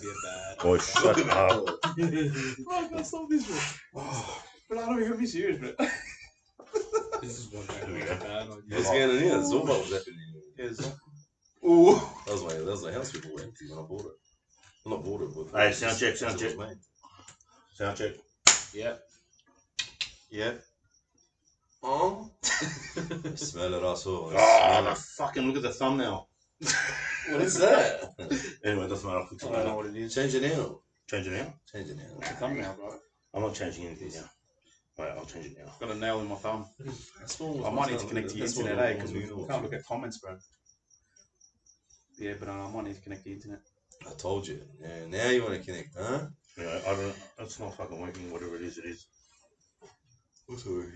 be a bad. Boy, shut up. Bro, I can't stop this, bro. But I don't even be serious, bro. This is one bad one. What's going on here? Zumba was happening. Yeah, ooh. That was my house people empty when I bought it. I'm not bought it, but Hey, sound check. Sound check. Yep. Yep. Smell it, asshole. Oh, fucking look at the thumbnail. What is that? Anyway, it doesn't matter. I don't know what it is. Change it now. Change it now? Change it now. It's a thumbnail, bro. I'm not changing anything now. Wait, I'll change it now. Got a nail in my thumb. I I might need to connect to the internet, eh? Because we can't look at comments, bro. Yeah, but I might need to connect to the internet. I told you. Yeah, now you want to connect, huh? Yeah, I don't. It's not fucking working. Whatever it is, it is. What's over here?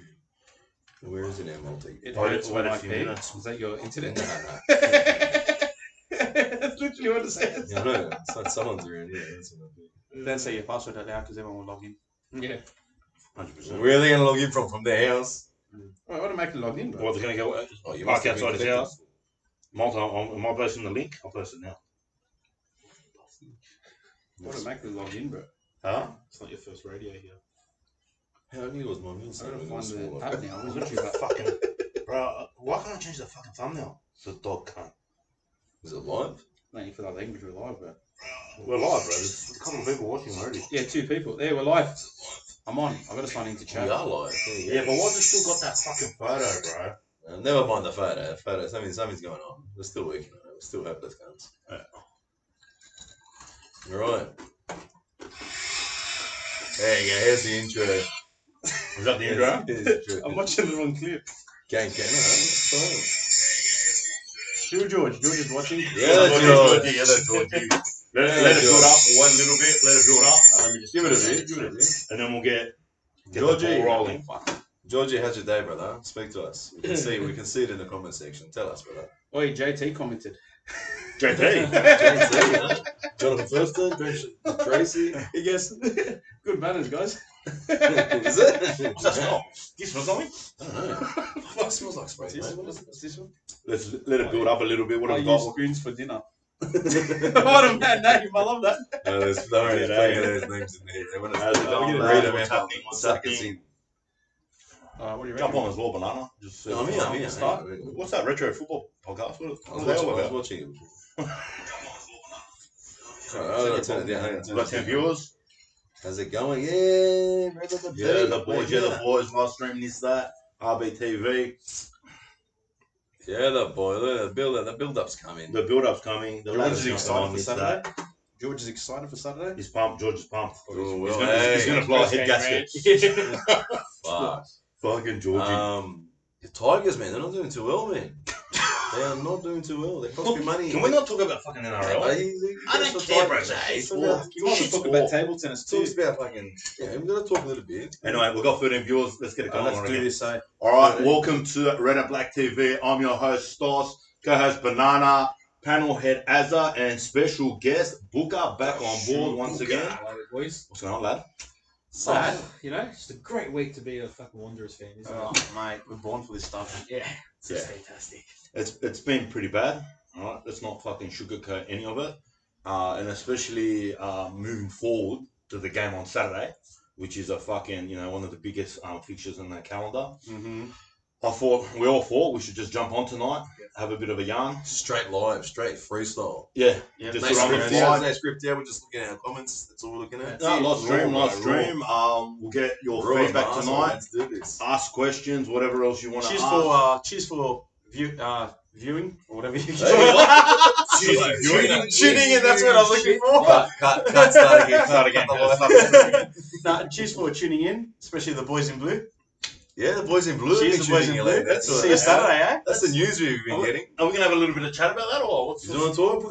Where is it now, Multi? It Wait hurts a when I few pee. minutes. Is that your internet? No. That's literally what it says. Yeah, I know. It's like someone's around here. That's what I Don't say your password out loud because everyone will log in. Yeah. 100%. Where are they going to log in from their house? Well, I want to make it log in, bro. Well, they're going to go You park must have been outside his connected. house. Am I posting the link? I'll post it now. I want to make it log in, bro. Huh? It's not your first radio here. How new was my meal? I gotta find the Smaller. app now. Look at that fucking... Bro, why can't I change the fucking thumbnail? It's a dog cunt. Is it live? Mate, you feel like language we're live, bro. We're live, bro. There's a couple of people watching already. Yeah, 2 people. There, we're live. I'm on. I've got to sign into chat. We are live. Yeah, but why's it still got that fucking photo, bro? Never mind the photo. Something's going on. We're still working on it. We still have those guns. All right. There you go. Here's the intro. Is that the intro? I'm watching the wrong clip. Gang. Who George? George is watching. Yeah, George. Yeah, that's George. Let it build up for one little bit. Let it build up. Let me just Give it a bit. and then we'll get Georgie. the ball rolling. Georgie, how's your day, brother? Speak to us. We can see it in the comment section. Tell us, brother. Oi, JT commented. JT. Jonathan Thurston, Tracy. He goes, good manners, guys. Is it? What's that smell? Do you smell something? I don't know. Fuck, smells like spray. Mate. What's this one? Let's let it build up a little bit. What I have we use got? spoons for dinner. What a mad name. I love that. There's plenty of those names in there. They want How's it to going, read bro? them What's out. happening? What's Suck us happening? in. What do you Jump reckon? on as well, banana. Just I'm here. Start. What's that retro football podcast? What I are they all was about? watching it before. We've got 10 viewers. How's it going? Yeah, The boys. Live stream this, that. RBTV. Yeah, the boy. The build-up's coming. The build-up's coming. The George latest is is on excited for this, Saturday. that. George is excited for Saturday. He's pumped. George is pumped. Oh, He's well, gonna blow a head gasket. Fuck. Fucking Georgie. The Tigers, man, they're not doing too well, man. They are not doing too well. They cost me money. Can we not talk about fucking NRL? I don't care, bro. It's sport. You want to talk about table tennis too? Talks about fucking. Yeah, we've got to talk a little bit. Anyway, we've got 13 viewers. Let's get it going. Let's do this, eh? All right, welcome to Red and Black TV. I'm your host, Stas, co-host Banana, panel head Azza, and special guest Booker back on board once again. Hello, boys. What's going on, lad? Sad, you know, it's a great week to be a fucking Wanderers fan, isn't Oh, it? mate, we're born for this stuff. Yeah, it's just Yeah. fantastic. It's been pretty bad. All right, let's not fucking sugarcoat any of it, and especially moving forward to the game on Saturday, which is a fucking one of the biggest fixtures in the calendar. Mm-hmm. We all thought we should just jump on tonight, have a bit of a yarn. Straight live, straight freestyle. Yeah, Yeah, just No around the script, fly. no script. Yeah, we're just looking at our comments. That's all we're looking at. No, live stream. Raw. We'll get your Raw, feedback man. tonight. Let's do this. Ask questions, whatever else you want to ask. Cheers for viewing or whatever you Hey, Tuning in, that's what I was looking for. Cut, start again. Cheers for tuning in, especially the boys in blue. Yeah, the boys in blue. Cheers, have the been boys in tuning blue. in. That's See you Saturday, eh? That's the news we've been getting. Are we gonna have a little bit of chat about that, or what's You want to talk?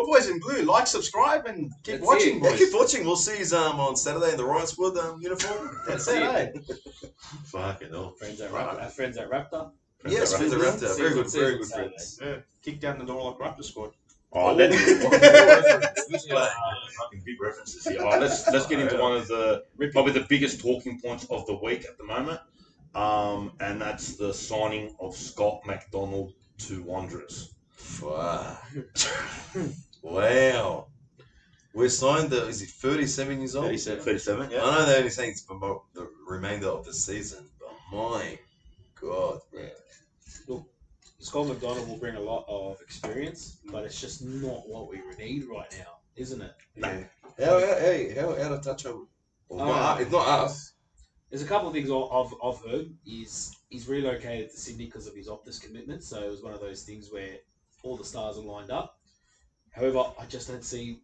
Boys in blue, like, subscribe, and keep That's watching, it. Yeah, boys. keep watching. We'll see you on Saturday in the Riot Squad uniform. That's it, eh? Fucking hell. Friends at Raptor. Our friends at Raptor. Yes, friends are Raptor. Raptor. Very good Season friends. Yeah. Kick down the door like Raptor squad. All right, fucking big references here. All right, let's get into one of the probably the biggest talking points of the week at the moment, and that's the signing of Scott McDonald to Wanderers. Wow. Wow. We signed is he 37 years old? 37, yeah. I know they're only saying it's for the remainder of the season, but my God, bro. Look, Scott McDonald will bring a lot of experience, but it's just not what we need right now, isn't it? No. How out of touch are we? Well, it's not us. There's a couple of things I've heard. He's relocated to Sydney because of his Optus commitment, so it was one of those things where all the stars are lined up. However, I just don't see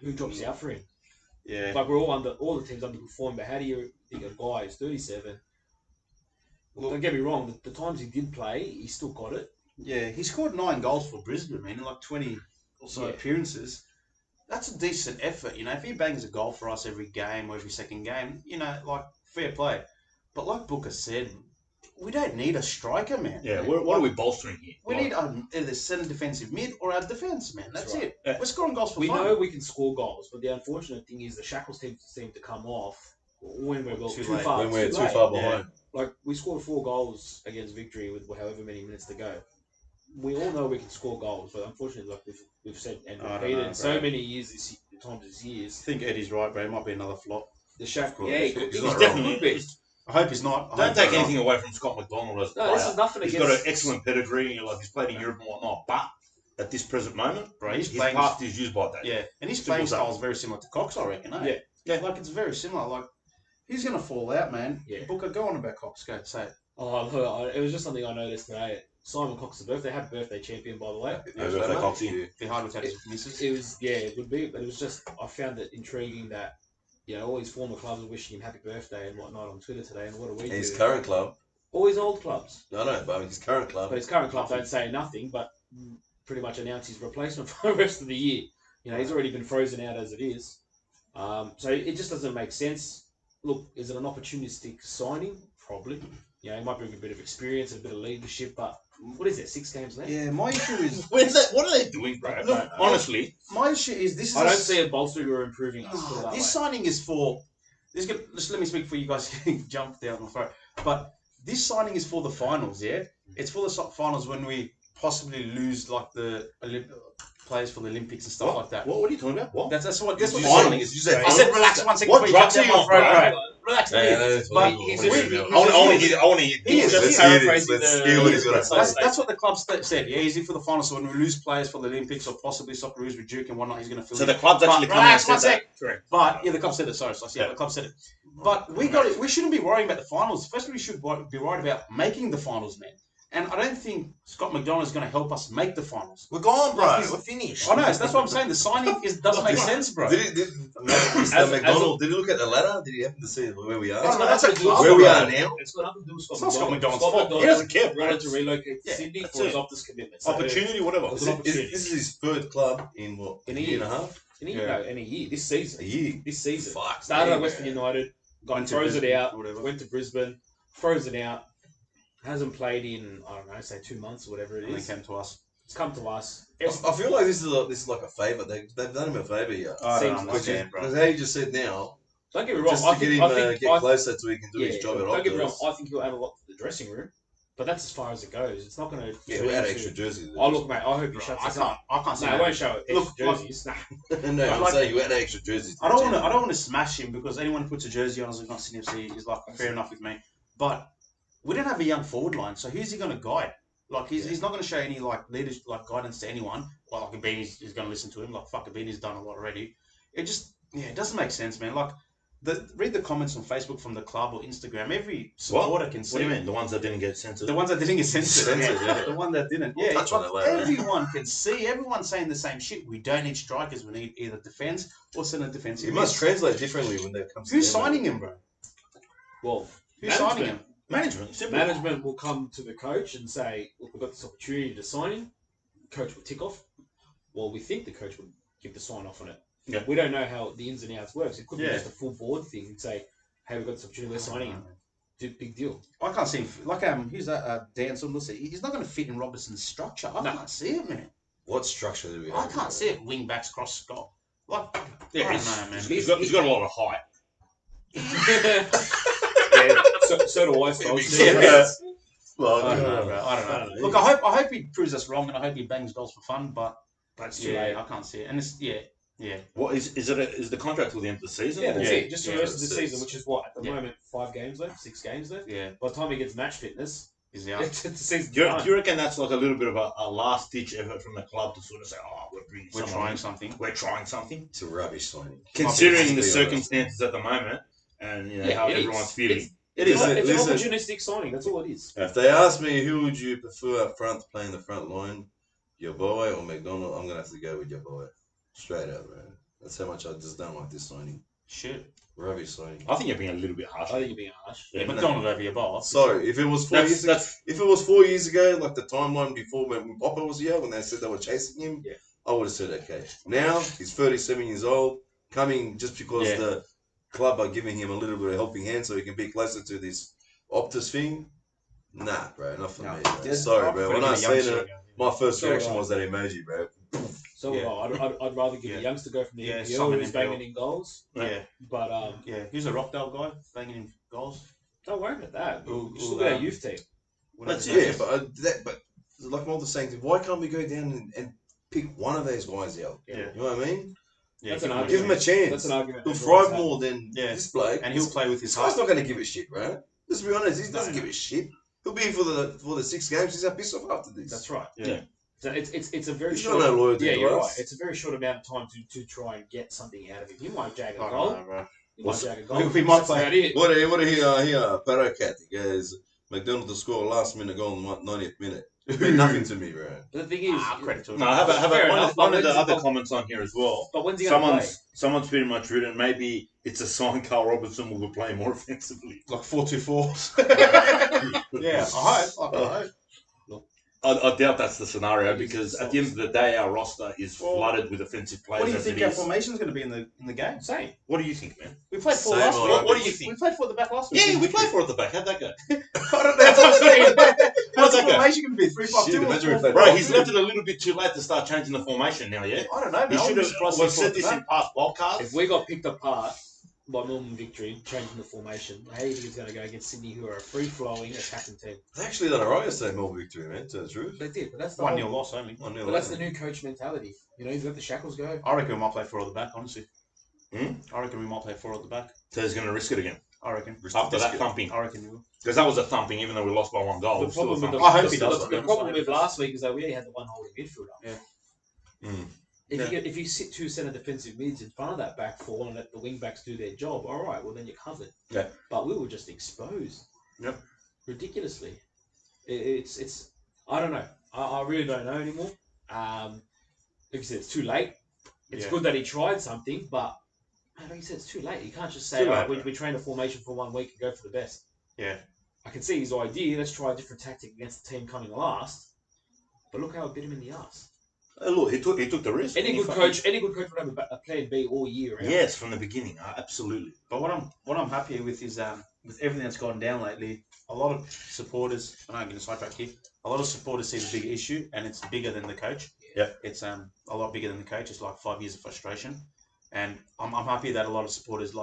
who drops out for him. Yeah. Like we're all the teams underperforming, but how do you think a guy who's 37? Well, don't get me wrong, the times he did play, he still got it. Yeah, he scored 9 goals for Brisbane, man, in like 20 or so appearances. That's a decent effort, you know. If he bangs a goal for us every game or every second game, you know, like, fair play. But like Booker said, we don't need a striker, man. Yeah, what are we bolstering here? We need either centre defensive mid or our defence, man. That's right. it. Yeah. We're scoring goals for fun. fun. We know we can score goals, but the unfortunate thing is the shackles seem to come off when we're too far behind. Yeah. Like, we scored 4 goals against Victory with however many minutes to go. We all know we can score goals, but unfortunately, like we've said and repeated so many years this year. I think Eddie's right, bro. It might be another flop. The shackle, yeah, he's definitely be. I hope he's not. Don't take anything away from Scott McDonald as a player. This is nothing He's against. got an excellent pedigree, like he's played in Europe and whatnot, but at this present moment, Bro, his path is used by that. Yeah, and his playing style is very similar to Cox, I reckon. Eh? Yeah. Like, it's very similar. Like, he's going to fall out, man. Yeah. Booker, go on about Cox. Go, say it. Oh, it was just something I noticed today. Simon Cox's birthday. Happy birthday, champion, by the way. Yeah, birthday, Coxie. Be hard without his misses. It was, it would be, but it was just, I found it intriguing that, you know, all his former clubs are wishing him happy birthday and whatnot on Twitter today, and what do we do? His current club. All his old clubs. No, but I mean his current club. But his current club don't say nothing, but pretty much announce his replacement for the rest of the year. You know, he's already been frozen out as it is. So it just doesn't make sense. Look, is it an opportunistic signing? Probably. You know, he might bring a bit of experience and a bit of leadership, but what is it, 6 games left? Yeah, my issue is... What are they doing, bro? Look, honestly. My issue is this is... I don't see it bolstering or improving us. This signing is for... Just let me speak for you guys getting jumped down the throat. But this signing is for the finals, yeah? It's for the finals when we possibly lose, like, the players for the Olympics and stuff like that. What are you talking about? What? That's what the signing is. You said I said relax 1 second. What drugs are you on, bro? Relax, I want to hear. Let's hear what he's going to say. That's what the club said. Yeah, he's in for the finals. So when we lose players for the Olympics or possibly Socceroos with Duke and whatnot, he's going to fill. So the club's actually coming relax and 1 said sec. that. Correct. But yeah, the club said it. Sorry. Yeah, the club said it. But we shouldn't be worrying about the finals. First, we should be worried about making the finals, man. And I don't think Scott McDonald is going to help us make the finals. We're gone, bro. We're finished. I know. That's what I'm saying. The signing doesn't make sense, bro. Did McDonald look at the ladder? Did he happen to see where we are? Where we are now? It's got nothing to do with It's not Scott McDonald's Scott fault. McDonald He doesn't care, bro. wanted to relocate to Yeah, Sydney that's for his it. Optus commitment. So Opportunity, whatever. This is his third club in what? In a year and a half? In a year. This season. A year. This season. Fuck. Started at Western United, Went to frozen Brisbane, out, whatever. went to Brisbane, frozen out, hasn't played in, I don't know, say 2 months or whatever it And is. they came to us. It's come to us. I feel like this is like a favour. They've done him a favour here. I don't Seems understand, bro. Because how you just said now, Don't get me wrong. just I to think, get him get closer so he can do his job at Don't get me wrong. Optus. I think he'll add a lot to the dressing room, but that's as far as it goes. It's not going to. Yeah, we'll add extra jerseys. Oh look, mate. I hope he shuts us up. I can't see No, I that. won't show it. Look, Extra jerseys. Nah. No, I'm like- saying you add extra jerseys. I don't want to smash him because anyone who puts a jersey on as not Sydney FC is like fair enough with me. But we don't have a young forward line, so who's he going to guide? Like he's not going to show any like leadership, like guidance to anyone. Well, like Beanie's is going to listen to him. Like fuck, Beanie's done a lot already. It just it doesn't make sense, man. Like read the comments on Facebook from the club or Instagram. Every supporter can see. What do you mean? The ones that didn't get censored? The ones that didn't get censored. Yeah. The one that didn't. We'll Yeah, touch on like, it later. everyone can see. Everyone's saying the same shit. We don't need strikers. We need either defense or centre defensive. It must translate differently when that comes. Who's to them, signing him, bro? Well, Who's signing him? Management. Simple. management will come to the coach and say, "Look, we've got this opportunity to sign him." Coach will tick off. Well, we think the coach would give the sign off on it. Yeah. We don't know how the ins and outs works. It could be Yeah. just a full board thing and say, "Hey, we've got this opportunity. We're signing him." Big deal. I can't see him. Like who's that? Dan Sundler. He's not going to fit in Robertson's structure. I can't see it, man. What structure do we I have? can't see it. Wing backs cross Scott. Like Yeah, I don't know, man. He's got a lot of height. Yeah, so do I. So Yeah. Well, I don't know, bro. I don't know. Look, I hope he proves us wrong, and I hope he bangs goals for fun. But That's too yeah, late. I can't see it. And it's Yeah. What is the contract till the end of the season? Yeah, that's or- it. Just for the rest of the That's it. season, which is what at the Yeah. moment 5 games left, 6 games left. Yeah. By the time he gets match fitness, He's out. it's the season's Do done. you reckon that's like a little bit of a last ditch effort from the club to sort of say, oh, we're bringing We're someone trying in. something. We're trying something. It's a rubbish signing. Considering the Let's be honest. circumstances at the moment and you know Yeah, how it is. everyone's feeling. It is. It's Listen, an opportunistic signing. That's all it is. if they ask me who would you prefer up front to play in the front line, your boy or McDonald, I'm gonna have to go with your boy. Straight up, man. That's how much I just don't like this signing. Shit. Rubbish signing. I think you're being a little bit harsh. I think you're being harsh. Yeah, McDonald over your bar. Sorry, if it was 4 years ago, if it was 4 years ago, like the timeline before when Popper was here, when they said they were chasing him, Yeah. I would have said okay. Now he's 37 years old, coming just because Yeah. the club are giving him a little bit of helping hand so he can be closer to this Optus thing. Nah, bro, not for No. me. Bro. Yeah, Sorry, I bro. prefer When to I get a seen youngster it, again. my first So reaction would I. was that emoji, bro. So Yeah. I'd rather give Yeah. a youngster go from the Yeah, NPL someone who's in banging NPL. in goals. Yeah. But Yeah. Who's a Rockdale guy banging in goals? don't worry about that. Who- Just who, look at our um, youth team. That's Yeah, but like Mulder's saying, why can't we go down and pick one of those guys out? Yeah. You know what I mean? Yeah. That's an give him a argument. Give him a chance. chance. That's an argument. He'll everyone's thrive had. more than Yeah. this bloke. And he'll play with his This guy's heart. not going to give a shit, bro. Let's be honest. He doesn't No. give a shit. He'll be in for the 6 games. He's a piss off after this. That's right. Yeah. So it's a very He's got short. no loyalty Yeah, to you're us. right. It's a very short amount of time to try and get something out of him. He might jag a I goal. don't know, bro. He might jag a goal. we might That's play- about it. What do he Paro Cat? He goes, McDonald to score a last minute goal in the 90th minute. It meant nothing to me, bro. But the thing is, Credit to him. No, have Fair enough, one but of the when's- other comments on here as well. but when's he going to play? Someone's pretty much written maybe it's a sign Carl Robertson will be playing more offensively. Like 4-2-4. Yeah, I hope. I doubt that's the scenario because at the end of the day our roster is Well, flooded with offensive players. What do you as think it our is. formation's going to be in the game? Same. What do you think, man? We played 4 Same last old week. rubbish. What do you think? We played 4 at the back last week. Yeah, we played for it at the back. How'd that go? I don't know. That's what I'm saying. How's the that go? formation going to be? 3-5-2 Shit, imagine or if they- 4-4-2? Bro, he's left it a little bit too late to start changing the formation now, yeah? I don't know, He man. should have. We've said this in in. past podcasts. If we got picked apart by Melbourne Victory, changing the formation, how do you think it's going to go against Sydney, who are a free-flowing attacking team? They actually done alright yesterday, Melbourne Victory, man, to tell the truth. They did, but that's the 1-0 whole- loss only. 1-0, But that's the new coach mentality. You know, he's let the shackles go. I reckon we might play 4 at the back, honestly. Hmm? I reckon we might play 4 at the back. So he's going to risk it again I reckon. after that thumping. I reckon we will. Because that was a thumping, even though we lost by 1 goal. The it was still a problem with thumping. I hope he the, does. the problem with last week is that we only had the one holding midfielder. Mm. If you sit 2 centre defensive mids in front of that back four and let the wing backs do their job, all right, well then you're covered. Yeah. But we were just exposed. Yep. Ridiculously. It's I don't know. I really don't know anymore. Like you said, it's too late. It's Yeah. good that he tried something, but man, like you said, it's too late. You can't just say, Too all late, right, we bro. trained a formation for 1 week and go for the best. Yeah. I can see his idea. Let's try a different tactic against the team coming last. But look how it bit him in the ass. Look, he took the risk. Any He good fucking- coach would have a plan B all year round. Yes, from the beginning, absolutely. But what I'm happy with is with everything that's gone down lately, a lot of supporters, and I'm going to sidetrack here, a lot of supporters see the big issue and it's bigger than the coach. Yeah. It's a lot bigger than the coach. It's like 5 years of frustration. And I'm happy that a lot of supporters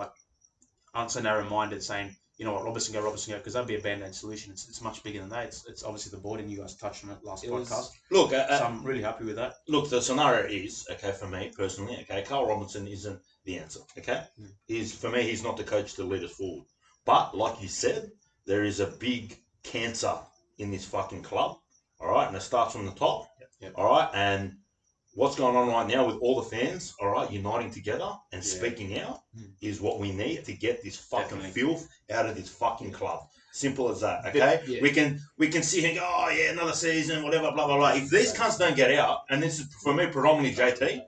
aren't so narrow-minded saying, you know what, Robertson go, because that'd be a band-aid solution. It's much bigger than that. It's obviously the board, and you guys touched on it last podcast. Look, So I'm really happy with that. look, the scenario is okay for me personally. Okay, Carl Robinson isn't the answer. Okay, for me, he's not the coach to lead us forward. But like you said, there is a big cancer in this fucking club. All right, and it starts from the top. Yep. All right, and what's going on right now with all the fans, all right, uniting together and speaking out is what we need to get this fucking Definitely. filth out of this fucking club. Simple as that, okay? Yeah. We can sit here and go, oh yeah, another season, whatever, blah, blah, blah. If these cunts don't get out, and this is, for me, predominantly JT,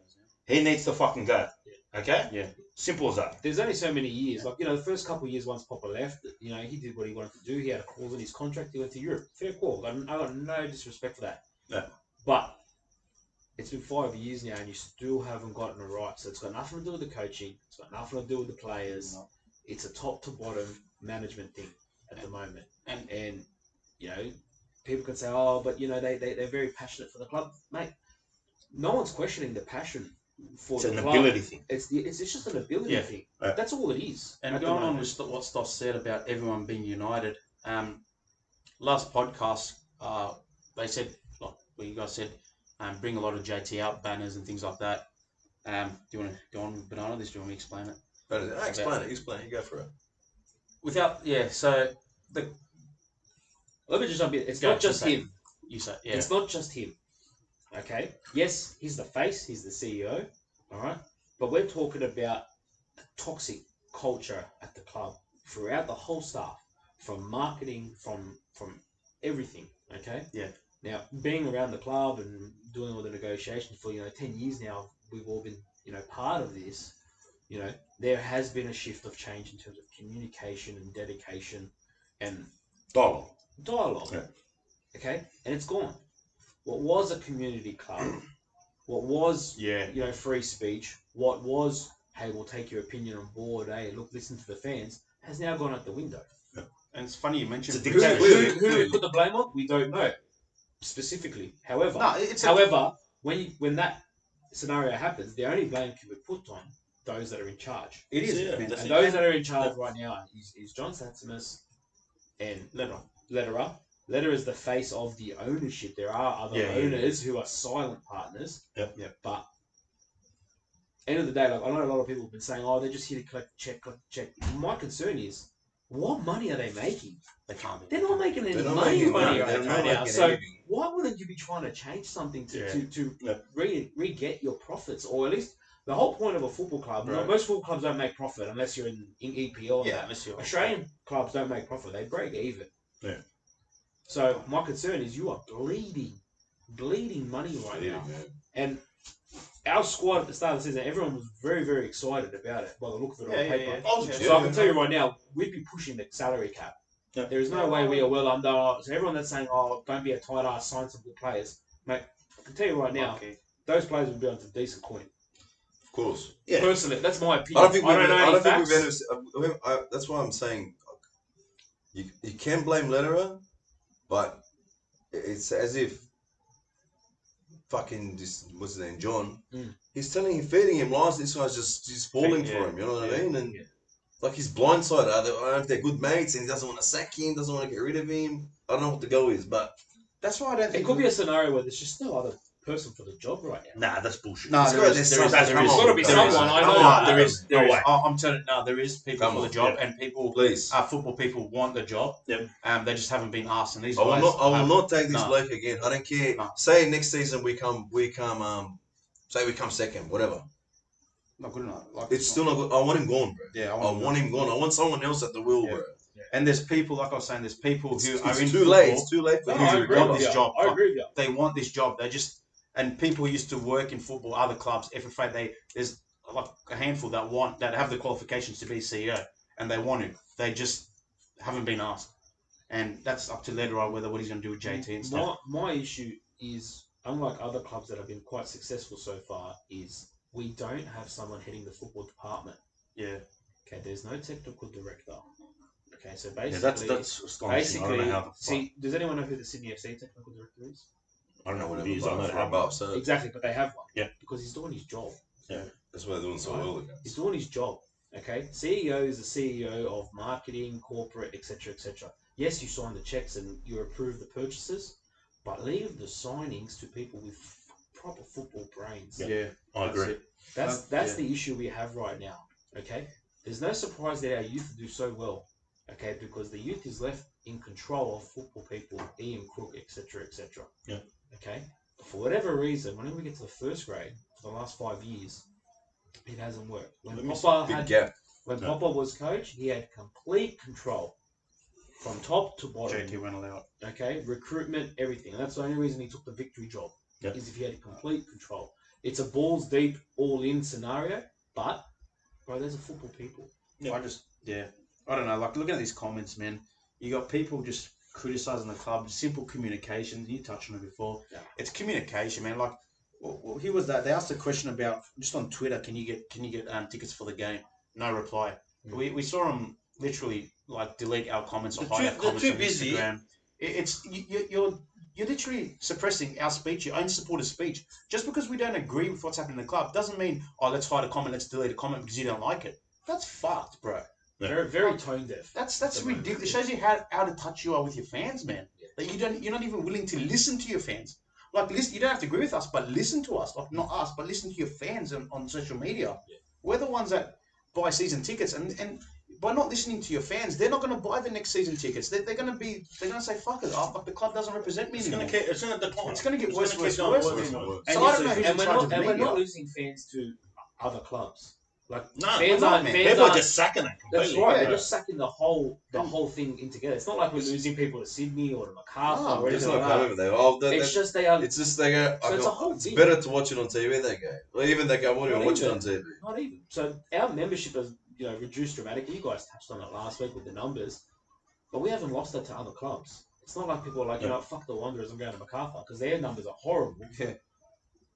he needs to fucking go, okay? Yeah. Simple as that. There's only so many years. Like, you know, the first couple of years once Popper left, you know, he did what he wanted to do. He had a clause in his contract. He went to Europe. Fair call. I got no disrespect for that. Yeah. But it's been 5 years now and you still haven't gotten it right. So it's got nothing to do with the coaching. It's got nothing to do with the players. It's a top to bottom management thing at the moment. And you know, people can say, oh, but, you know, they're very passionate for the club. Mate, no one's questioning the passion for It's the an club. ability thing. It's just an ability Yeah. thing. Yeah. That's all it is. And at the going on moment. with what Stoff said about everyone being united, last podcast, they said, like what you guys said, bring a lot of JT out banners and things like that. Do you want to go on with Banana? This, do you want me to explain it? Explain it. You go for it. So the Let me just jump in. It's Go, not just okay. him. you say yeah. It's not just him. Okay. Yes, he's the face. He's the CEO. All right. But we're talking about a toxic culture at the club throughout the whole staff, from marketing, from everything. Okay. Yeah. Now, being around the club and doing all the negotiations for 10 years now, we've all been part of this. There has been a shift of change in terms of communication and dedication and Dialogue. Yeah. Okay, and it's gone. What was a community club, what was free speech, what was, hey, we'll take your opinion on board, hey, look, listen to the fans, has now gone out the window. And it's funny you mentioned Who we put the blame on? We don't know specifically. However, when that scenario happens, the only blame can be put on those that are in charge. It is, and those that are in charge right now is John Satsimus and Lederer. Lederer is the face of the ownership. There are other owners who are silent partners. Yep. But end of the day, like I know a lot of people have been saying, "Oh, they're just here to collect the check." My concern is, what money are they making? They can't be. They're not making any money right now. So why wouldn't you be trying to change something to re-get your profits, or at least the whole point of a football club? Right. Most football clubs don't make profit unless you're in EPL. Yeah, unless you're Australian clubs don't make profit; they break even. Yeah. So my concern is you are bleeding money right now, and our squad at the start of the season, everyone was very, very excited about it by the look of it on paper. So I can tell you right now, we'd be pushing the salary cap. Yeah. There is no way we are well under. So everyone that's saying, "Oh, don't be a tight ass, sign some good players," mate. I can tell you right now, those players will be on some decent coin. Of course. Yeah. Personally, that's my opinion. I don't think we've that's why I'm saying you can blame Lederer, but it's as if fucking this, what's his name, John. He's feeding him lies. This guy's just falling for him. You know what I mean? And like he's blindsided. I don't know if they're good mates and he doesn't want to sack him, doesn't want to get rid of him. I don't know what the go is, but that's why I don't think it could be a scenario where there's just no other person for the job right now. Nah, that's bullshit. No, there's got to be someone. I know. There is. I'm telling you, there is people for the job, and people, football people want the job. Yep. They just haven't been asked. And these I will not take this bloke again. I don't care. No. Say next season we come second, whatever. Not good enough. It's still not good. I want him gone, bro. Yeah, I want him gone. I want someone else at the wheel, bro. Yeah. And there's people, like I was saying, there's people who are in too football. late. It's too late for who want this job. I agree with you. They want this job. And people who used to work in football, other clubs, FFA, there's like a handful that have the qualifications to be CEO, and they want to. They just haven't been asked. And that's up to Lederer what he's going to do with JT and stuff. My issue is, unlike other clubs that have been quite successful so far, is we don't have someone heading the football department. Yeah. Okay, there's no technical director. Okay, so basically... Yeah, that's astonishing. I don't know how does anyone know who the Sydney FC technical director is? I don't know what it is. I know how above. So exactly, but they have one. Yeah. Because he's doing his job. Yeah. That's why they're doing so well against. He's doing his job. Okay? CEO is the CEO of marketing, corporate, etc., etc. Yes, you sign the checks and you approve the purchases, but leave the signings to people with proper football brains. Yeah, I agree. That's the issue we have right now. Okay? There's no surprise that our youth do so well. Okay? Because the youth is left in control of football people, Ian Crook, etc., etc. Yeah. Okay? For whatever reason, whenever we get to the first grade, for the last 5 years, it hasn't worked. When Popper was coach, he had complete control from top to bottom. JT went all out. Okay? Recruitment, everything. And that's the only reason he took the victory job, is if he had complete control. It's a balls deep, all in scenario, but, bro, there's a football people. Yeah. I don't know. Like, looking at these comments, man, you got people just criticizing the club. Simple communication. You touched on it before. Yeah. It's communication, man. Like, well, here was that. They asked a question about just on Twitter. Can you get tickets for the game? No reply. We saw them literally like delete our comments or hide our comments on Instagram. You're literally suppressing our speech, your own supporters' speech. Just because we don't agree with what's happening in the club doesn't mean, let's hide a comment, let's delete a comment because you don't like it. That's fucked, bro. Yeah. Very, very tone deaf. That's ridiculous. It shows you how out of touch you are with your fans, man. Like you're not even willing to listen to your fans. Like, listen, you don't have to agree with us, but listen to us. Like, not us, but listen to your fans on social media. Yeah. We're the ones that buy season tickets, and by not listening to your fans, they're not going to buy the next season tickets. They're going to say, fuck it, fuck, the club doesn't represent me anymore. It's going to decline. It's going to get worse. Worse. So I don't know who's in charge of the we're media. not losing fans to other clubs. Like No, fans we're not, aren't. man. Fans People are aren't. just sacking it That's completely. right. Yeah. They're just sucking the whole thing in together. It's not like we're losing people to Sydney or to Macarthur No, or It's anything not like coming. that. They oh, It's just they are. it's just they go. So it's a whole It's thing. better to watch it on TV. They go, or even they go, "What do you Not watch it even. on TV?" Not even. So our membership has reduced dramatically. You guys touched on it last week with the numbers, but we haven't lost that to other clubs. It's not like people are like, fuck the Wanderers, I'm going to Macarthur, because their numbers are horrible. Yeah.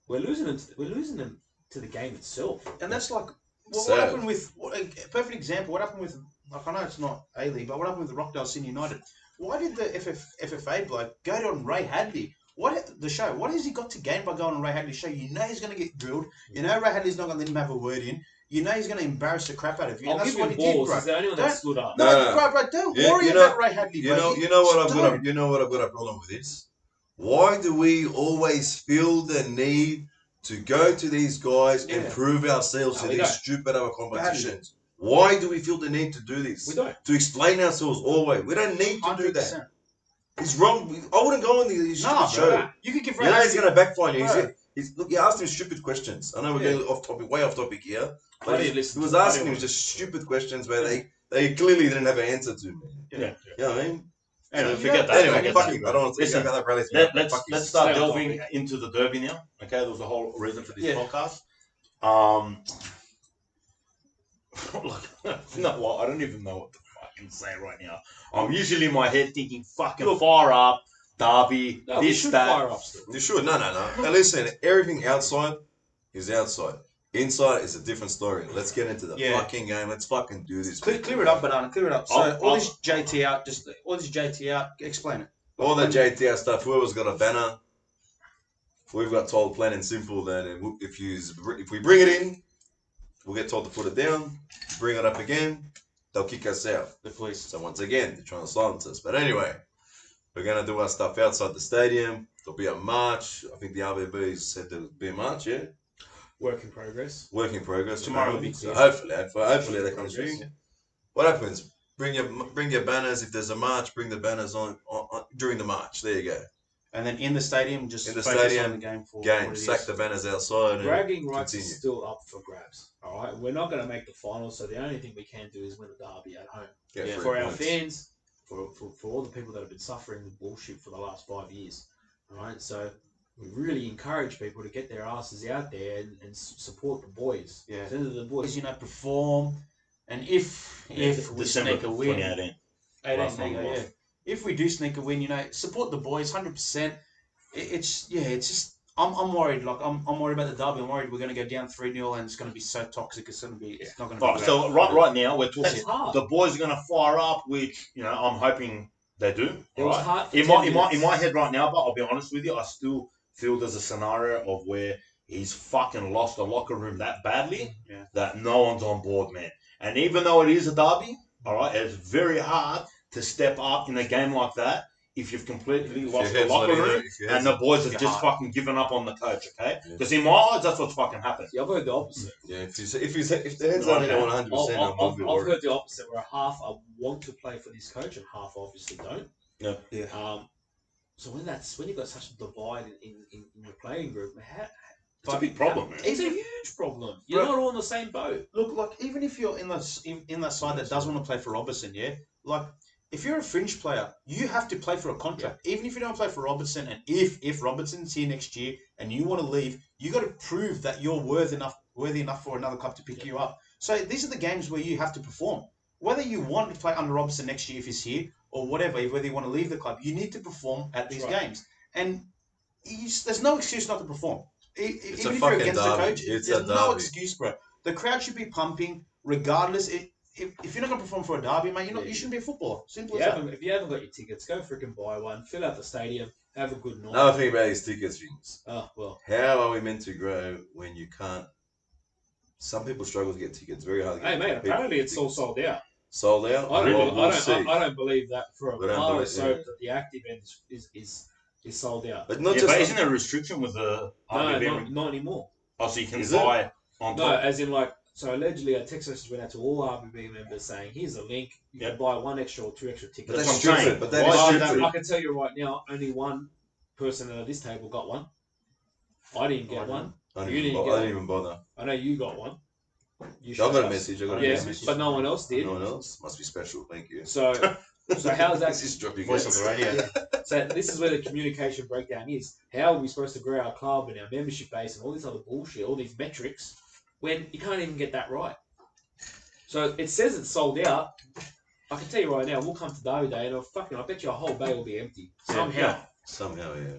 We're losing them to the game itself. And that's like, what happened with, a perfect example, what happened with, like, I know it's not A-League, but what happened with the Rockdale Sydney United? Why did the FFA bloke go on Ray Hadley? What has he got to gain by going on Ray Hadley's show? You know he's going to get drilled. You know Ray Hadley's not going to let him have a word in. You know he's going to embarrass the crap out of you. I'll and that's give what him he did, balls. bro. He's the only one that stood up. Bro, don't worry about Ray Hadley, bro. You know what I've got a problem with this? Why do we always feel the need to go to these guys and prove ourselves in these stupid other competitions? Why do we feel the need to do this? We don't. To explain ourselves always. We don't need to do 100%. that. He's wrong. I wouldn't go on the stupid show. Bro. You could give You know he's going to backfire you. Bro. Look, you asked him stupid questions. I know we're getting way off topic here. But he was asking him just stupid questions where they clearly didn't have an answer to. Yeah. You know what I mean? Anyway, forget that. Anyway, fuck it. I don't want to Listen, talk about rallies. let's start delving into the derby now. Okay, there was a whole reason for this podcast. You know what? I don't even know what to fucking say right now. I'm usually in my head thinking fucking fire up, derby, this, that. Fire up still. You should. No. Now listen, everything outside is outside. Inside is a different story. Let's get into the fucking game. Let's fucking do this. Clear it up, Banana. Clear it up. So all this JT out. Explain it. All that JTR stuff. Whoever's got a banner, we've got told plain and simple that if we bring it in, we'll get told to put it down. Bring it up again, they'll kick us out. The police. So once again, they're trying to silence us. But anyway, we're gonna do our stuff outside the stadium. There'll be a march. I think the RBB said there'll be a march. Yeah. Work in progress. Work in progress. Tomorrow will be So clear. hopefully that comes through. What happens? Bring your banners. If there's a march, bring the banners on during the march. There you go. And then in the stadium, just In the focus stadium, on the game for what it sack is. the banners outside. Bragging and rights continue. is still up for grabs. All right, we're not going to make the finals, so the only thing we can do is win the derby at home. Get 3 For our points. fans, for all the people that have been suffering with bullshit for the last 5 years. All right, so we really encourage people to get their asses out there and support the boys. Yeah. Send it to the boys. Perform, and if we December sneak a win, 2018. 18, there you go, yeah. If we do sneak a win, support the boys 100%. It's just I'm worried. Like I'm worried about the derby. I'm worried we're going to go down 3-0 and it's going to be so toxic. It's not going to be. Right, so right now we're talking. That's hard. The boys are going to fire up, which I'm hoping they do. It was hard for in 10 my head right now, but I'll be honest with you, I still feel there's a scenario of where he's fucking lost the locker room that badly that no one's on board, man. And even though it is a derby, all right, it's very hard to step up in a game like that if you've completely lost the locker room and the boys have just fucking given up on the coach, okay? Because in my eyes, that's what's fucking happened. Yeah, I've heard the opposite. Yeah, if the head's not going 100%, I've heard the opposite, where half I want to play for this coach and half obviously don't. Yeah. So when you've got such a divide in your playing group, It's a big problem, man. It's a huge problem. You're not all in the same boat. Look, like even if you're in that side that does want to play for Robertson, like if you're a fringe player, you have to play for a contract. Even if you don't play for Robertson, and if Robertson's here next year and you want to leave, you got to prove that you're worthy enough for another club to pick you up. So these are the games where you have to perform. Whether you want to play under Robertson next year if he's here or whatever, whether you want to leave the club, you need to perform at these games. And there's no excuse not to perform. Even if you're against the coach, there's no excuse, bro. The crowd should be pumping regardless. If you're not going to perform for a derby, mate, you shouldn't be a footballer. Simple as that. If you haven't got your tickets, go freaking buy one. Fill out the stadium. Have a good night. Another thing about these tickets, James. Oh, well. How are we meant to grow when you can't? Some people struggle to get tickets. Very hard to get. Hey, mate, apparently it's all sold out. Sold out? I don't believe that for a pile of soap that the active end is is sold out. But not Yeah, just but isn't there a restriction with the No, RBTV? not anymore. Oh, so you can Is it? buy on No, top. as in like, so allegedly a text message went out to all RBB members saying, here's a link, you can buy 1 extra or 2 extra But tickets. that's That's what I'm saying. stupid. But that Why is is that stupid. I can tell you right now, only one person at this table got one. I didn't get one. I You didn't I get didn't even bother. I know you got one. You I showed got a us. message. I got a Yeah, message. but no one else did. No one else. Must be special. Thank you. So how's Let's that? just drop your Voice guts. of the radio. So this is where the communication breakdown is. How are we supposed to grow our club and our membership base and all this other bullshit, all these metrics, when you can't even get that right? So it says it's sold out. I can tell you right now, we'll come to Derby Day and I bet you a whole bay will be empty somehow. Somehow, yeah.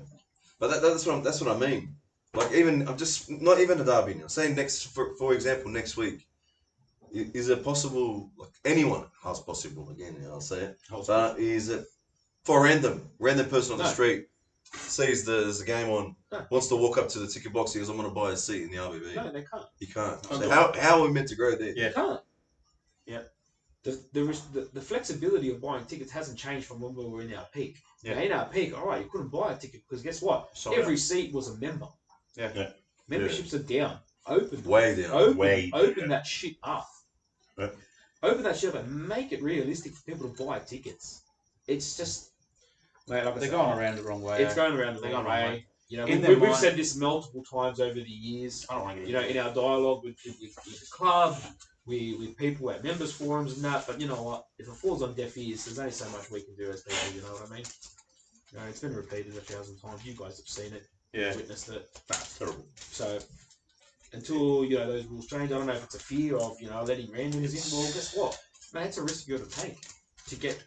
But that's what I mean. Like even I'm just not even a derby now. Say for example next week, is it possible? Like anyone, how it's possible again? I'll say it. But is it for a random person on the street sees there's a game on, wants to walk up to the ticket box, he goes, I'm going to buy a seat in the RBB. No, they can't. You can't. So how are we meant to grow there? Yeah. They can't. Yeah. The flexibility of buying tickets hasn't changed from when we were in our peak. Yeah. Now, in our peak, all right, you couldn't buy a ticket because guess what? Every seat was a member. Yeah. Memberships are down. Open. Way down. Open that shit up. Yeah. Open that shit up and make it realistic for people to buy tickets. It's just, mate, like They're going around the wrong way. It's going around the They're wrong going wrong way. way. You know, In we've their mind- said this multiple times over the years. I don't want to get You know, in our dialogue with the club, with people at members forums and that. But you know what? If it falls on deaf ears, there's only so much we can do as people. You know what I mean? You know, it's been repeated 1,000 times. You guys have seen it, witnessed it. That's terrible. So until those rules change, I don't know if it's a fear of letting randoms in. Well, guess what, man? It's a risk you got to take to get.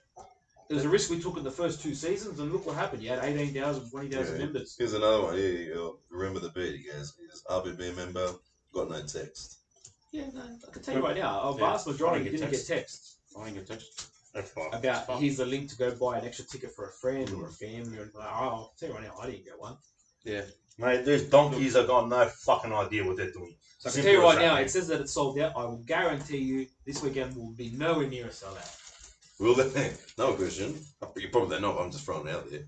It was a risk we took in the first 2 seasons, and look what happened. You had 18,000, 20,000 members. Here's another one. Remember the beat, he goes, RBB member, got no text. Yeah, no, I can tell you right now, a vast majority didn't get texts. I didn't get text. That's fine. About here's the link to go buy an extra ticket for a friend or a family. Or I'll tell you right now, I didn't get one. Yeah. Mate, there's donkeys that got no fucking idea what they're doing. So I can tell you right now, it says that it's sold out. I will guarantee you this weekend will be nowhere near a sellout. Will they? No question. You probably not. I'm just throwing it out there.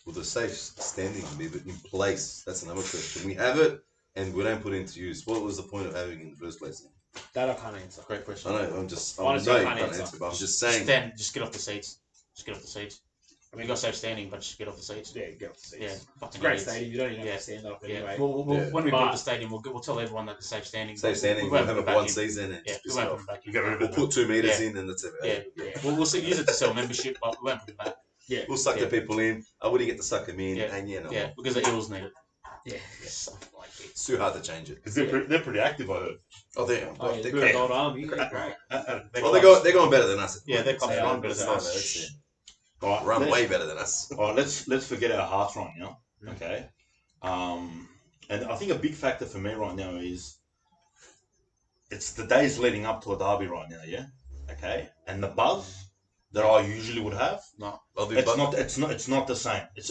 Will the safe standing be in place? That's another question. We have it, and we don't put it into use. What was the point of having it in the first place? That I can't answer. Great question. I know. I'm just. Honestly, I I know can't you can't answer. answer, but I'm just saying. Just get off the seats. Just get off the seats. I mean, you got safe standing, but just get off the seats. Yeah, get off the seats. Yeah. It's Fucking a great idiots. stadium. You don't even have to stand up anyway. When we But- build the stadium, we'll tell everyone that it's safe standing. Safe standing. We We'll won't have put it back one in. season and Yeah, just we piss won't it put off. it back in. You get rid of We'll it. put 2 meters Yeah. in and that's it. Yeah. We'll use it to sell membership, but we won't put it back. Yeah. We'll suck the people in. I wouldn't get to suck them in. Yeah. And Yeah, because the Eels need it. Yeah. Something like it. It's too hard to change it. Because they're pretty active, I heard. Oh, they're Oh, yeah, they're good great. old army. They're great. Well, they're going better than us. Yeah, they're clubs run better than That's us. it. All right, Run way better than us. All right, let's forget our hearts right now. Okay. And I think a big factor for me right now is it's the days leading up to a derby right now, yeah? Okay. And the buzz that I usually would have, it's not the same. It's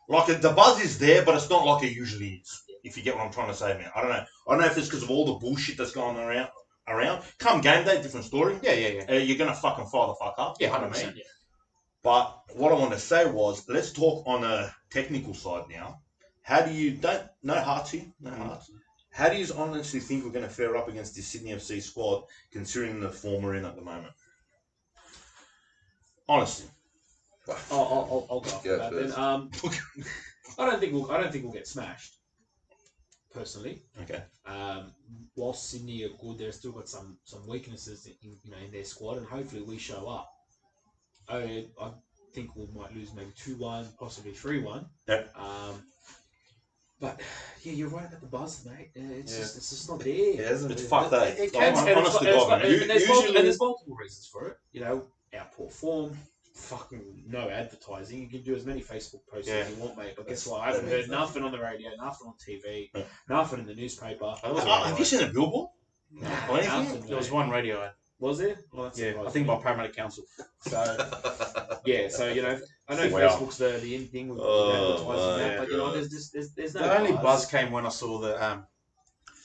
like the buzz is there, but it's not like it usually is. If you get what I'm trying to say, man. I don't know. I don't know if it's because of all the bullshit that's going around. Come game day, different story. Yeah. You're gonna fucking fire the fuck up. Yeah, You know what 100%. I mean? But what I want to say was, let's talk on a technical side now. How do you no hearts here, no hearts. How do you honestly think we're going to fare up against this Sydney FC squad, considering the form we're in at the moment? Honestly, I'll go off Go that then. first. I don't think we'll get smashed. Personally, okay. Whilst Sydney are good, they've still got some weaknesses in their squad, and hopefully we show up. I think we might lose maybe 2-1, possibly 3-1. Yep. But yeah, you're right about the buzz, mate. It's just not there. It's fucked up. It can, Honest to God, man. and there's multiple reasons for it. Our poor form, fucking no advertising. You can do as many Facebook posts as you want, mate. But guess what? I haven't heard nothing on the radio, nothing on TV, nothing in the newspaper. Have you seen a billboard? Nah, Or anything? nothing, There was mate. one radio ad. Was there? Well, that's Yeah, I surprising think me. by Paramedic Council. So yeah, so I know Wow. Facebook's the in thing with Oh, advertising that, my but God. there's no The only buzz. buzz came when I saw the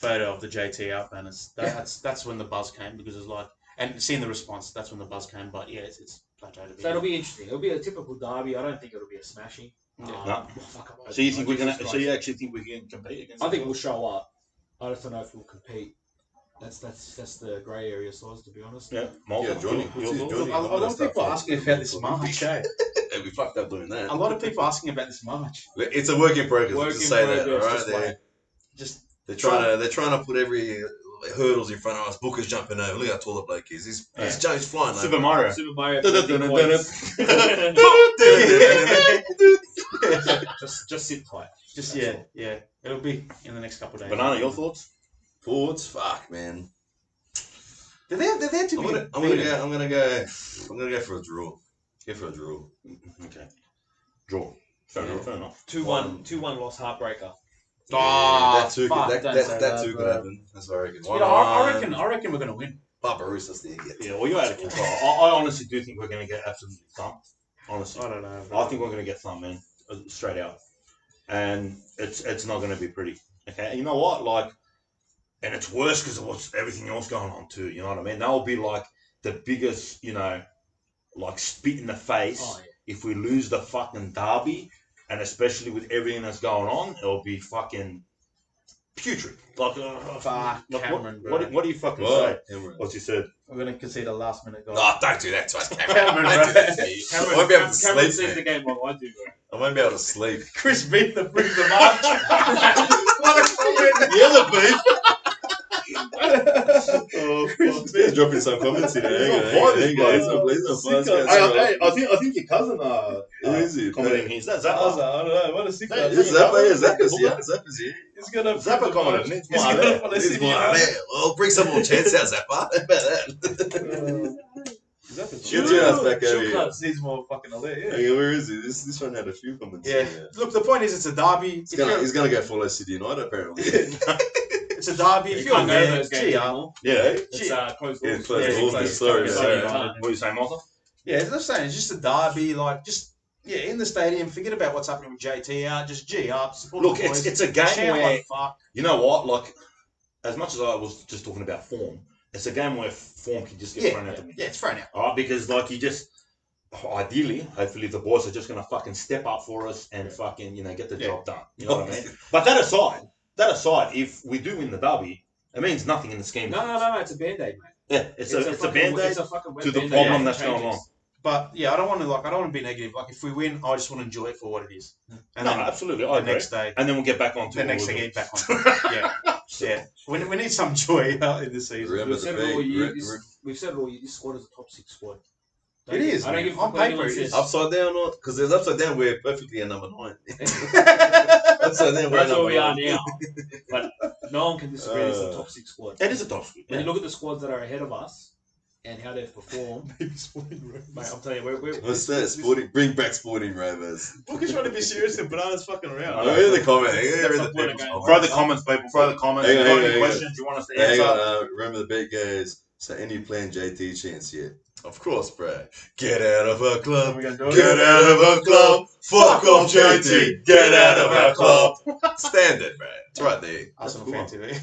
photo of the JT out banners. That's when the buzz came, because it's like And seeing the response, that's when the buzz came. But yeah, it's plateaued a bit. So it'll be interesting. It'll be a typical derby. I don't think it'll be a smashing. Yeah. No. Fuck, So you think we're gonna? Jesus So you Christ. actually think we can compete against? I think we'll show up. I just don't know if we'll compete. That's the grey area size, to be honest. Yeah, Malta. Yeah, Johnny. Your What's his thoughts? Johnny? A lot of people are asking about this march. Yeah, we fucked up doing that. A lot of people are asking about this march. It's a work in progress. Work Just in say that, progress, all just right? like- Just They're trying to put every hurdles in front of us. Booker's jumping over. Look how tall the bloke is. He's flying. Super Mario. Super Mario. just sit tight. Just yeah. It'll be in the next couple of days. Banana, your thoughts? Forwards, fuck man. They're there to be. I'm gonna go for a draw. Go for a draw. Okay. Draw. Fair enough. 2-1 loss heartbreaker. That too fuck, could don't say that too bro. could happen. That's what I reckon. I reckon we're gonna win. Barbaroussa's the idiot. Yeah, well, you're out of control. I honestly do think we're going to get absolutely thumped. Honestly. I don't know. I think we're going to get thumped, man. Straight out. And it's not going to be pretty. Okay? And you know what? Like, and it's worse because of what's everything else going on too. You know what I mean? That'll be like the biggest, like spit in the face if we lose the fucking derby. And especially with everything that's going on, it'll be fucking putrid. Like, Fuck, Cameron, bro. what do you fucking say? Cameron. What's he said? We're gonna concede a last minute goal. No, don't do that to us, Cameron. Cameron, Don't do that bro. to me. I won't be able to Cameron sleep, sees the man. game like I do, bro. I won't be able to sleep. Chris beat the march. What a comment. Yeah, beef. He's dropping some comments in there. Hang on. He's I think your cousin Who is he? commenting. He's that I Zappa. don't know. What a sick guy. Zappa's here. He's gonna Zappa commented. He's He's gonna put us He's in more here. Well, bring some more chance out, Zappa. How about that? Get your ass back over here. Needs more fucking alert. Yeah. Hang on, where is he? This one had a few comments. Yeah. Look, the point is, it's a derby. He's gonna go follow City United apparently. It's a derby. You If you're can't go to there, those games gee, anymore. Yeah. It's closed Yeah, doors. closed Yeah, doors. closed. Sorry. What are you saying, Martha? Yeah, as I'm saying, it's just a derby. Like, just in the stadium. Forget about what's happening with JT out. Just G up. Support Look, the boys. it's a game Chant where, like fuck. you know what, like, as much as I was just talking about form, it's a game where form can just get thrown out to me. Yeah, it's thrown out. All right, because, like, you just, ideally, hopefully the boys are just going to fucking step up for us and fucking, get the job done. You know what I mean? But that aside, if we do win the derby, it means nothing in the scheme. No, it's a band-aid, mate. Yeah, it's a band-aid It's a fucking to the band-aid. problem Yeah, that's it going changes. on. But yeah, I don't want to be negative. Like, if we win, I just want to enjoy it for what it is. And No, then absolutely, I the agree. next day, And then we'll get back on to the next thing, get back on. Yeah. We need some joy in this season. Remember We've said it all year. the We've said it all year. This squad is a top 6 squad. It is. I don't give a On fuck what paper, anyone it is. says. upside down or because there's upside down we're perfectly a number 9. Upside down we're That's a where number we 9. are now. But no one can disagree. It's a top 6 squad. It is a top squad. When you look at the squads that are ahead of us and how they've performed, mate, I'm telling you, we're What's that? Sporting, bring back Sporting Rovers. Booker's trying to be serious and Banana's fucking around. I hear the comment. I hear That's the the point people's of comment. Throw the comments, people. Throw the comments. Hang on, If you got hang any on, questions you want us to Hang answer? on, remember the bet goes, so any planned JT chance yet? Of course, bro. Get out of our club. Get out of our club. Fuck off, JT. Get out of our club. Standard, bro. It's right there. Arsenal fan TV.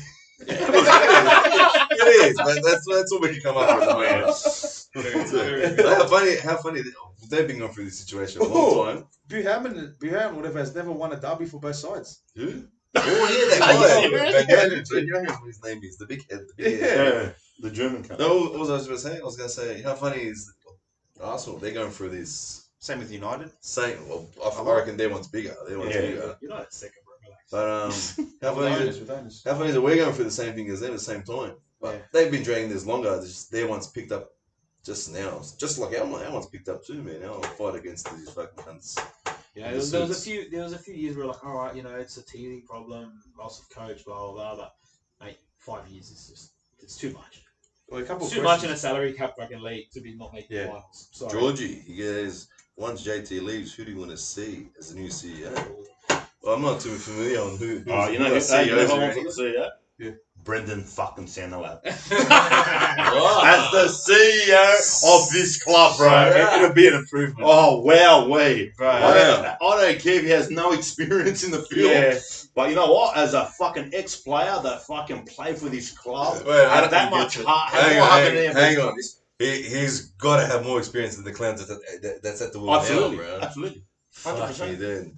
It is, man. That's all we can come up with, man. How funny they've been going through this situation a long time. Buchanan, whatever, has never won a derby for both sides. Who? Oh, yeah, that guy. His name is the big head. Yeah, the German cup. No, what was I going to say? I was going to say, how funny is Arsenal? They're going through this. Same with United. Well, I reckon their one's bigger. Their one's bigger. You're not a second, bro. But how funny is it? With owners. How funny is it? We're going through the same thing as them at the same time. But they've been dragging this longer. Their one's picked up just now. Just like our one's picked up too, man. Our fight against these fucking cunts. Yeah, there was a few years where we're like, all right, it's a teething problem, loss of coach, blah blah blah. But mate, 5 years is it's too much. Well, a couple It's of too much in questions. a salary cap fucking league to be not making finals. Sorry. Georgie, he goes, once JT leaves, who do you want to see as the new CEO? Well, I'm not too familiar on who. Oh, you know who I want to see, yeah? Brendan fucking Sanalab. Oh. As the CEO of this club, bro. It'll be an improvement. Oh, wow, wait. Bro. Wow. I don't care if he has no experience in the field. Yeah. But you know what? As a fucking ex-player that fucking played for this club, Well, I had don't that think much it's- heart, Hang more on, heart hang, than hang on. He's got to have more experience than the clowns that's at the wall Absolutely, now, bro. absolutely. Fucking 100%. then.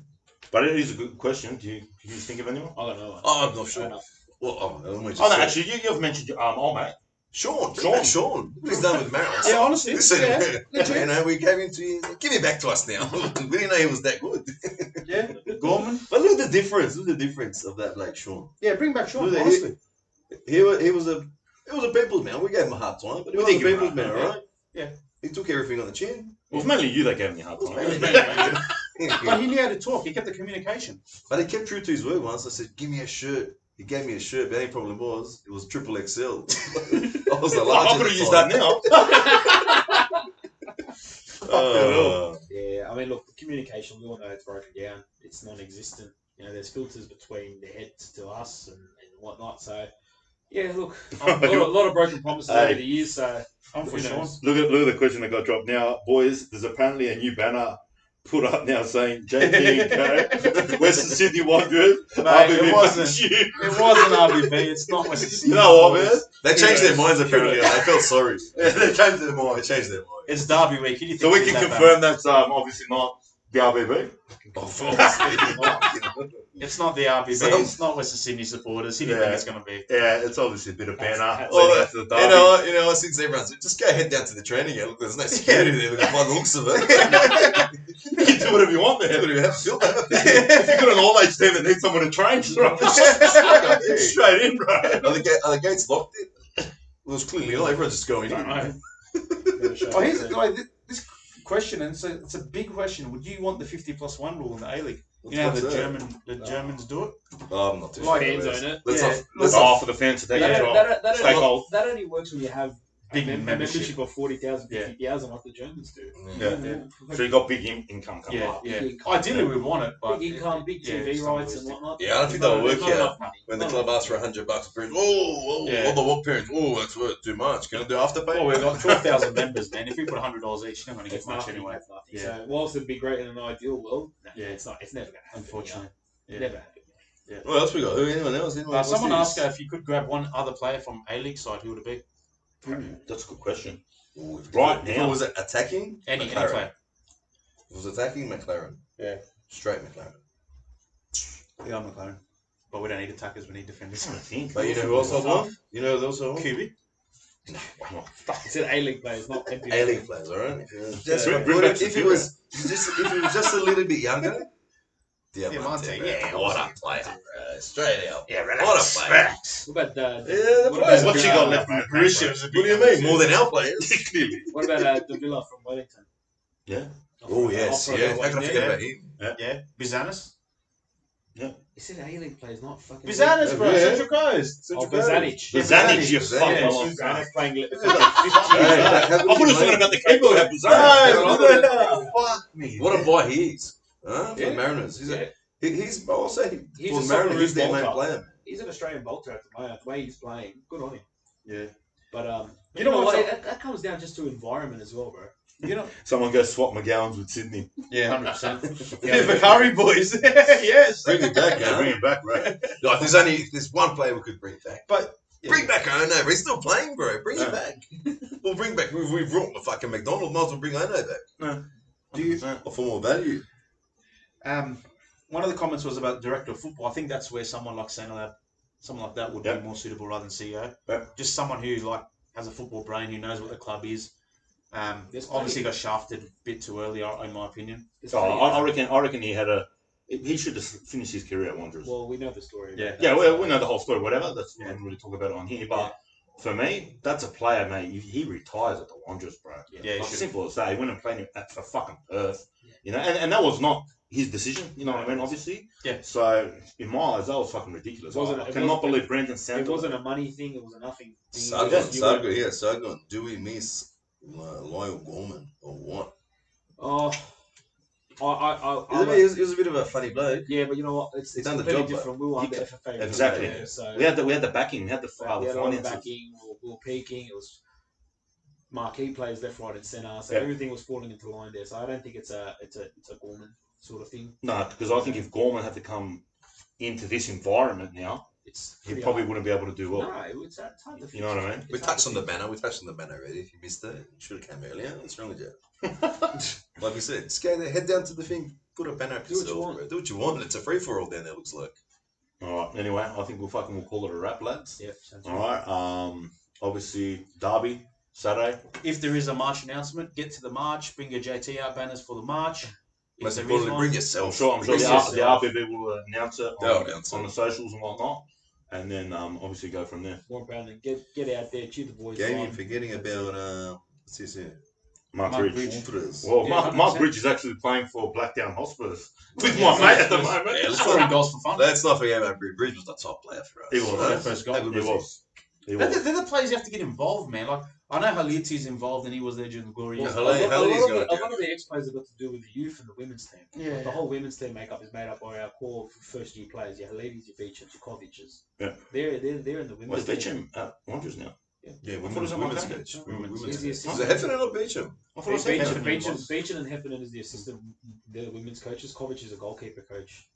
But it is a good question. Can you think of anyone? I don't know. Oh, I'm not I sure. don't know. Well, I just Oh, no, said- actually, you've mentioned old mate. Sean. Sean. What he's done with Maris. Yeah, honestly. Listen, Yeah. you know, we gave him to give him back to us now. We didn't know he was that good. Yeah. Gorman. But look at the difference. Look at the difference of that Blake Sean. Yeah, bring back Sean, Look at honestly. He was a people's man. We gave him a hard time, but he We was a did give him a people's hard man, time, right? Yeah. He took everything on the chin. Well, it's mainly you that gave me a hard Mainly time. me. But he knew how to talk. He kept the communication. But he kept true to his word once. I said, give me a shirt. He gave me a shirt, but the only problem was, it was triple XL. I was the I largest. could have used that now. Yeah, I mean, look, the communication, we all know it's broken down. It's non-existent. You know, there's filters between the heads to us and whatnot. So, yeah, look, a lot of broken promises over the years. So, I'm for who Sean. knows? Look at the question that got dropped now, boys. There's apparently a new banner put up now saying JP&K, Western Sydney Wanderers. Mate, RBB it wasn't. shit. It wasn't RBB. It's not Western Sydney. You know what, man? They changed their minds apparently. They felt sorry. Yeah, they changed their They mind. changed their mind. It's Derby week. Who do you So think we is can that confirm that's obviously not the RBB. It's not the RBB. Some- It's not Western Sydney supporters. Who do you Yeah. think it's going to be? Yeah, it's obviously a bit of banner. That's- leading up to the derby. You know, since everyone's just go head down to the training. Look, there's no security there. Look, by the looks of it. You can do whatever you want there. What do you have? Feel that? If you've got an all-age team that needs someone to train, just run straight in, bro. Are the gates locked? It was clearly not. Everyone's just going in. Don't know. Better show Oh, here's us, like this question, and it's a big question. Would you want the 50+1 rule in the A League? You know how What's that? Germans do it. Oh, I'm not too Like sure. fans own it. Let's Yeah. not. Let's Oh, not. for the fans to take Yeah. control. That Stay cold. only works when you have Big a membership. membership of 40,000, 50,000 like the Germans do. Yeah. So you got big income coming Yeah, up. yeah. Big income. Ideally, we want it, but Big income, big yeah, TV it's rights not and whatnot. Yeah, I don't think that'll work Not here. enough money. When the Not club enough asks for money. $100, parents, Yeah. all the what parents, that's worth too much. Can I do afterpay? Well, we've got 12,000 members, man. If we put $100 each, you're not going to get It's much nothing, anyway. it's nothing. Yeah. So, whilst it'd be great in an ideal world, Yeah. it's not. It's never going to happen. Unfortunately. Yeah. Never happen. What else we got? Who? Anyone else? Anyone? What's Someone this? asked if you could grab one other player from A League side, who would it be? That's a good question. Ooh, if- Right if now. it was attacking, Any McLaren. player. If it was attacking, McLaren. Yeah. Straight McLaren. Yeah, I'm McLaren. But we don't need attackers, we need defenders. I think. But you know who else I want? You know who else I want? QB. It said A-League players, not MPL. A-League players, alright? Just bring But back if he was just a little bit younger, Diamante, yeah, what a player, bro. Straight out. Yeah, What a player. What about Yeah, the what players. about, What you got left in the Mauricio tank, was a What do big you mean? More than our players? Clearly. what about De Villa from Wellington? Yeah. Oh yes, Off-road yeah. How can I Wellington. forget about him? Yeah. Bizanis. He said A-League players, not fucking. Bizanis, bro. Yeah. Central Coast. Oh, Bazanic. The Zanic, you Zanic. fucking Yeah, long she's guy. Bazanic playing. Hey, I thought he was talking about the keeper who had Bizarre. Fuck me. What a boy he is, huh? For Yeah. the Mariners, he's Yeah. he's. I'll say He's for a the Mariners, Socceroos he's their main bolter. player. Man. He's an Australian bolter at the moment. The way he's playing, good on him. Yeah. But You know what? That comes down just to environment as well, bro. You know. Someone go swap McGowan's with Sydney. Yeah, 100%. Yeah, the Curry boys. Yes. Bring it back, Yeah, huh? bring it back, right? Like, if there's one player we could bring back. But Bring back Ono, bro. He's still playing, bro. Bring him back. We'll bring back. We've brought the fucking McDonald. Might as well bring Ono back. do you? For more value. One of the comments was about director of football. I think that's where someone like Sanalab, someone like that would Yep. be more suitable rather than CEO. Yep. Just someone who like has a football brain, who knows what the club is. There's Obviously got shafted a bit too early, in my opinion. So I reckon he had he should have finished his career at Wanderers. Well, we know the story. Yeah. Yeah, we know the whole story, whatever. That's we don't really talk about it on here. But for me, that's a player, mate. He retires at the Wanderers, bro. Yeah, he Like, should. simple as that. He went and played for fucking Perth, you know, and that was not his decision, you know what I mean, obviously. Yeah. So, in my eyes, that was fucking ridiculous. I cannot believe Brendan It Santos. wasn't a money thing. It was a nothing thing. Sargon. Do we miss Lyle Gorman or what? Oh, He was a bit of a funny bloke. Yeah, but you know what? It's done the completely job, different. We won the FFA. Exactly. Yeah, so We had the backing. We had the we had a lot of finances. backing. We were peaking. It was marquee players left, right, and centre. So Yeah. everything was falling into line there. So I don't think it's a Gorman sort of thing. No, because I think if Gorman had to come into this environment now, he probably wouldn't be able to do well. No, it's hard to fix. You know what I mean? We touched on the banner. We touched on the banner already. If you missed it, you should have come earlier. What's wrong with you? Like we said, just go there, head down to the thing, put a banner up Do what you yourself. want. Do what you want. It's a free for all down there. Looks like. All right. Anyway, I think we'll call it a wrap, lads. Yep. Sounds All right. Obviously, Derby Saturday. If there is a March announcement, get to the March. Bring your JT out banners for the March. Most importantly, bring I'm yourself. sure Bring the yourself. RBTV will announce it on the socials and whatnot, and then obviously go from there. More Brown, get out there, cheer the boys Gaming, on. forgetting about what's his name? Mark Bridge. Ultras. Well, Yeah, Mark Bridge is actually playing for Blackdown Hospice with my mate at the moment. Yeah, Scoring goals for fun. Let's not forget about Bridge. Bridge was the top player for us. He was. Their first goal. How good He was was. He They're was. the players you have to get involved, man. Like I know Haliti's involved and he was there during the glory years. Yeah, A lot Halili's of the ex-players have got to do with the youth and the women's team. Yeah. Like, the whole women's team makeup is made up by our core first-year players. Your Halidis, your Beaches, your Kovic's. Yeah. They're in the women's Where's team. Beecham at Wanderers now? Yeah, I thought it was on women's my coach. camp. Women's He's the coach. assistant. Was it Heffernan or Beecham? I thought it was Heffernan. Beechin and Heffernan is the assistant. They're the women's coaches. Kovic is a goalkeeper coach.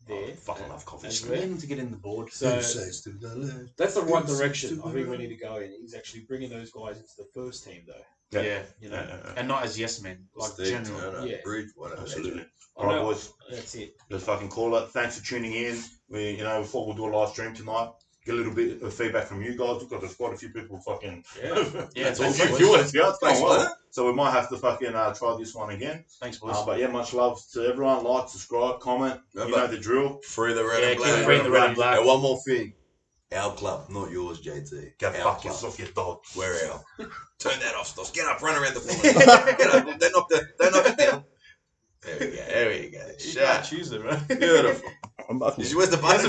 There. Fucking love coffee. Just get him to get in the board. So Who says to the left? that's the right Who says direction. to I the think we right? need to go in. He's actually bringing those guys into the first team, though. Yeah. You know, And not as yes men, like Steve general. Turner, Yeah. Bridge, whatever. Absolutely. I All right, know- boys. That's it. Let's fucking call it. Thanks for tuning in. We thought we'll do a live stream tonight. Get a little bit of feedback from you guys. We've got quite a few people fucking. Yeah. Yeah, a thanks, few boys. viewers. Yeah, it's going Thanks, well. man. So we might have to fucking try this one again. Thanks, boys. But yeah, much love to everyone. Like, subscribe, comment. You know the drill. Free the red Yeah, and keep black. free the red and black. And one more thing. Our club, not yours, JT. Go Our fuck club. yourself, you dog. We're out. Turn that off, Stos. Get up, run around the corner. Get up. They knock it down. There we go. You can't choose it, right? Beautiful. I'm back. Did you where's the button?